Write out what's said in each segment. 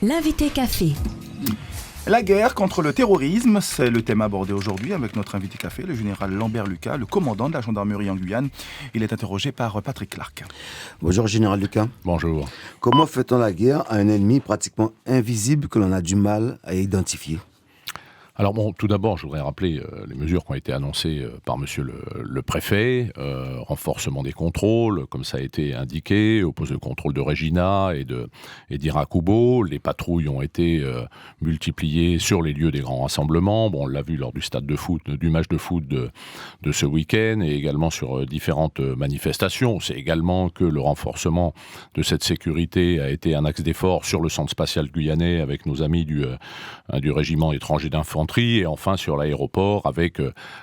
L'invité café. La guerre contre le terrorisme, c'est le thème abordé aujourd'hui avec notre invité café, le général Lambert Lucas, le commandant de la gendarmerie en Guyane. Il est interrogé par Patrick Clark. Bonjour général Lucas. Bonjour. Comment fait-on la guerre à un ennemi pratiquement invisible que l'on a du mal à identifier ? Alors bon, tout d'abord, je voudrais rappeler les mesures qui ont été annoncées par monsieur le préfet, renforcement des contrôles, comme ça a été indiqué, au poste de contrôle de Regina et d'Irakubo. Les patrouilles ont été multipliées sur les lieux des grands rassemblements. Bon, on l'a vu lors du du match de foot de ce week-end et également sur différentes manifestations. C'est également que le renforcement de cette sécurité a été un axe d'effort sur le centre spatial guyanais avec nos amis du régiment étranger d'infanterie. Et enfin sur l'aéroport avec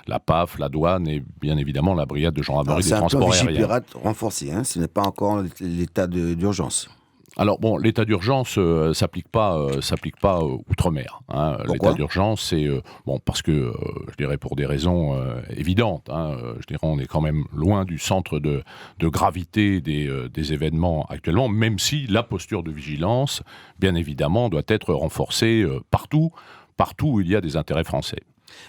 la PAF, la douane et bien évidemment la brigade de gendarmerie des transports aériens. C'est un plan Vigipirate renforcé, ce n'est pas encore l'état d'urgence. Alors bon, l'état d'urgence s'applique pas outre-mer. L'état d'urgence, c'est parce que je dirais pour des raisons évidentes. Je dirais on est quand même loin du centre de gravité des événements actuellement, même si la posture de vigilance, bien évidemment, doit être renforcée partout où il y a des intérêts français.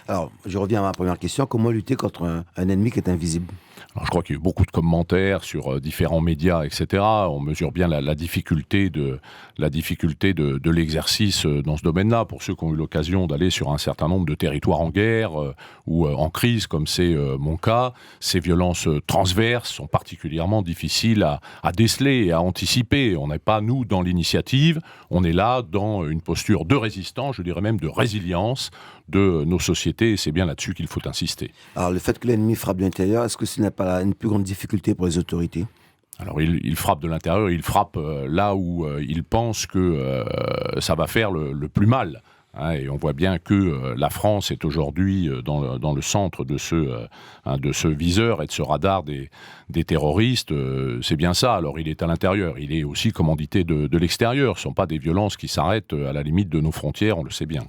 Alors, je reviens à ma première question. Comment lutter contre un ennemi qui est invisible ? Alors, je crois qu'il y a eu beaucoup de commentaires sur différents médias, etc. On mesure bien la difficulté de l'exercice dans ce domaine-là. Pour ceux qui ont eu l'occasion d'aller sur un certain nombre de territoires en guerre ou en crise, comme c'est mon cas, ces violences transverses sont particulièrement difficiles à déceler et à anticiper. On n'est pas, nous, dans l'initiative. On est là dans une posture de résistance, je dirais même de résilience de nos sociétés. Et c'est bien là-dessus qu'il faut insister. Alors, le fait que l'ennemi frappe de l'intérieur, est-ce que ce n'est pas une plus grande difficulté pour les autorités ? Alors il frappe de l'intérieur, il frappe là où il pense que ça va faire le plus mal. Et on voit bien que la France est aujourd'hui dans le centre de ce viseur et de ce radar des terroristes. C'est bien ça. Alors il est à l'intérieur, il est aussi commandité de l'extérieur. Ce ne sont pas des violences qui s'arrêtent à la limite de nos frontières, on le sait bien.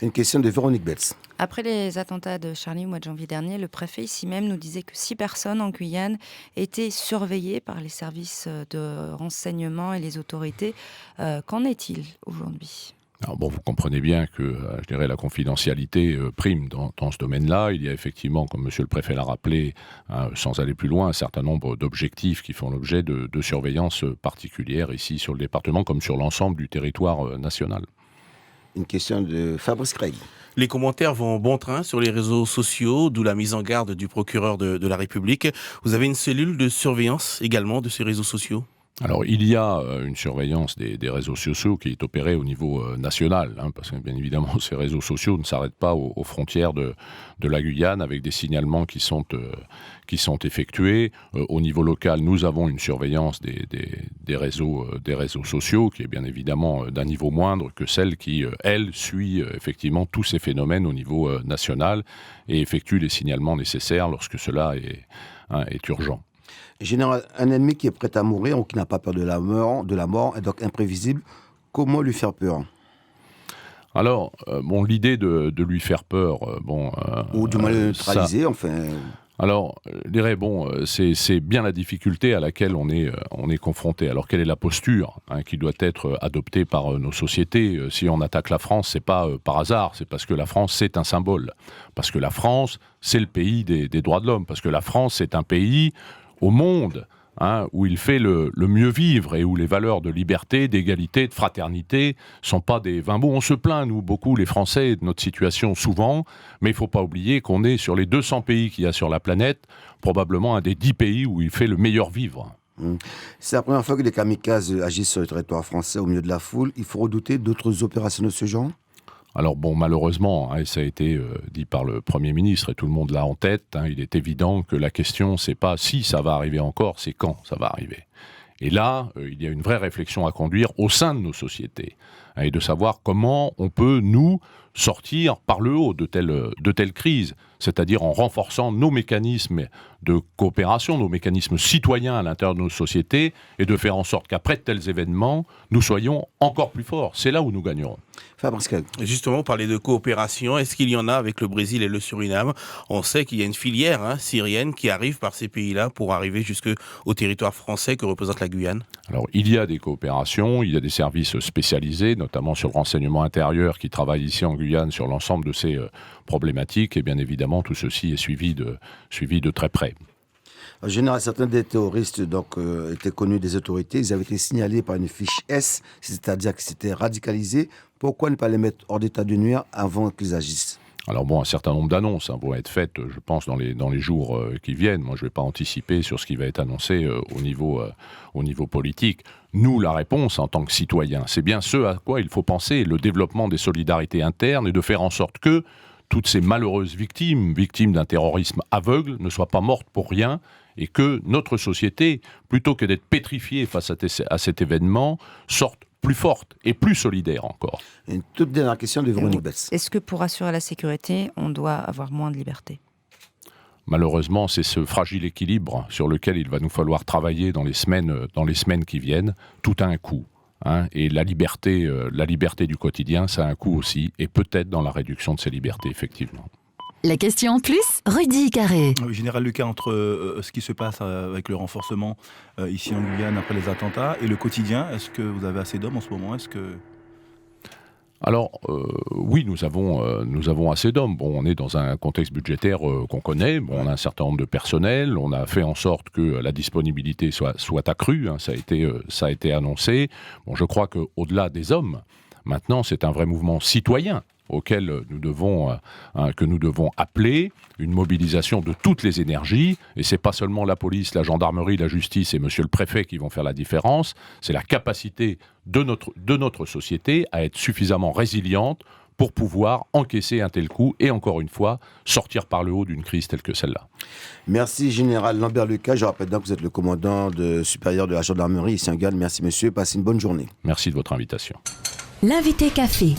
Une question de Véronique Betts. Après les attentats de Charlie au mois de janvier dernier, le préfet ici même nous disait que 6 personnes en Guyane étaient surveillées par les services de renseignement et les autorités. Qu'en est-il aujourd'hui ? Alors bon, vous comprenez bien que, je dirais, la confidentialité prime dans ce domaine-là. Il y a effectivement, comme monsieur le préfet l'a rappelé, sans aller plus loin, un certain nombre d'objectifs qui font l'objet de surveillance particulière ici sur le département comme sur l'ensemble du territoire national. Une question de Fabrice Craig. Les commentaires vont bon train sur les réseaux sociaux, d'où la mise en garde du procureur de la République. Vous avez une cellule de surveillance également de ces réseaux sociaux ? Alors, il y a une surveillance des réseaux sociaux qui est opérée au niveau national, parce que bien évidemment, ces réseaux sociaux ne s'arrêtent pas aux frontières de la Guyane avec des signalements qui sont effectués. Au niveau local, nous avons une surveillance des réseaux sociaux qui est bien évidemment d'un niveau moindre que celle qui, elle, suit effectivement tous ces phénomènes au niveau national et effectue les signalements nécessaires lorsque cela est urgent. Général, un ennemi qui est prêt à mourir ou qui n'a pas peur de la mort est donc imprévisible. Comment lui faire peur ? Alors, l'idée de lui faire peur, ou du moins le neutraliser, Alors, je dirais, c'est bien la difficulté à laquelle on est confronté. Alors, quelle est la posture qui doit être adoptée par nos sociétés ? Si on attaque la France, c'est pas par hasard, c'est parce que la France, c'est un symbole. Parce que la France, c'est le pays des droits de l'homme. Parce que la France, c'est un pays au monde où il fait le mieux vivre et où les valeurs de liberté, d'égalité, de fraternité sont pas des vains mots. On se plaint, nous, beaucoup, les Français, de notre situation souvent, mais il faut pas oublier qu'on est sur les 200 pays qu'il y a sur la planète, probablement un des 10 pays où il fait le meilleur vivre. C'est la première fois que des kamikazes agissent sur le territoire français au milieu de la foule. Il faut redouter d'autres opérations de ce genre ? Alors malheureusement, et ça a été dit par le Premier ministre et tout le monde l'a en tête, il est évident que la question, c'est pas si ça va arriver encore, c'est quand ça va arriver. Et là, il y a une vraie réflexion à conduire au sein de nos sociétés, et de savoir comment on peut, nous, sortir par le haut de telles crises, c'est-à-dire en renforçant nos mécanismes de coopération, nos mécanismes citoyens à l'intérieur de nos sociétés, et de faire en sorte qu'après de tels événements, nous soyons encore plus forts. C'est là où nous gagnerons. Fabrice Craig. Justement, parler de coopération, est-ce qu'il y en a avec le Brésil et le Suriname ? On sait qu'il y a une filière syrienne qui arrive par ces pays-là pour arriver jusqu'au territoire français que représente la Guyane. Alors, il y a des coopérations, il y a des services spécialisés, notamment sur le renseignement intérieur, qui travaille ici en Guyane sur l'ensemble de ces problématiques. Et bien évidemment, tout ceci est suivi de très près. En général, certains des terroristes étaient connus des autorités. Ils avaient été signalés par une fiche S, c'est-à-dire qu'ils s'étaient radicalisés. Pourquoi ne pas les mettre hors d'état de nuire avant qu'ils agissent ? Alors bon, un certain nombre d'annonces vont être faites, je pense, dans les jours qui viennent. Moi, je ne vais pas anticiper sur ce qui va être annoncé au niveau politique. Nous, la réponse en tant que citoyens, c'est bien ce à quoi il faut penser, le développement des solidarités internes et de faire en sorte que toutes ces malheureuses victimes d'un terrorisme aveugle, ne soient pas mortes pour rien, et que notre société, plutôt que d'être pétrifiée face à cet événement, sorte plus forte et plus solidaire encore. Une toute dernière question de Véronique Betts. Est-ce que pour assurer la sécurité, on doit avoir moins de liberté ? Malheureusement, c'est ce fragile équilibre sur lequel il va nous falloir travailler dans les semaines qui viennent. Tout a un coût. Et la liberté du quotidien, ça a un coût aussi, et peut-être dans la réduction de ces libertés, effectivement. La question en plus, Rudy Carré. Oui, Général Lucas, entre ce qui se passe avec le renforcement ici en Guyane après les attentats et le quotidien, est-ce que vous avez assez d'hommes en ce moment ? Alors, oui, nous avons assez d'hommes. Bon, on est dans un contexte budgétaire qu'on connaît. Bon, on a un certain nombre de personnels. On a fait en sorte que la disponibilité soit accrue. Ça a été annoncé. Bon, je crois qu'au-delà des hommes, maintenant, c'est un vrai mouvement citoyen que nous devons appeler, une mobilisation de toutes les énergies, et c'est pas seulement la police, la gendarmerie, la justice et monsieur le préfet qui vont faire la différence, c'est la capacité de notre société à être suffisamment résiliente pour pouvoir encaisser un tel coup et encore une fois, sortir par le haut d'une crise telle que celle-là. Merci Général Lambert Lucas, je rappelle donc que vous êtes le commandant supérieur de la gendarmerie ici en Guyane. Merci monsieur, passez une bonne journée. Merci de votre invitation. L'invité café.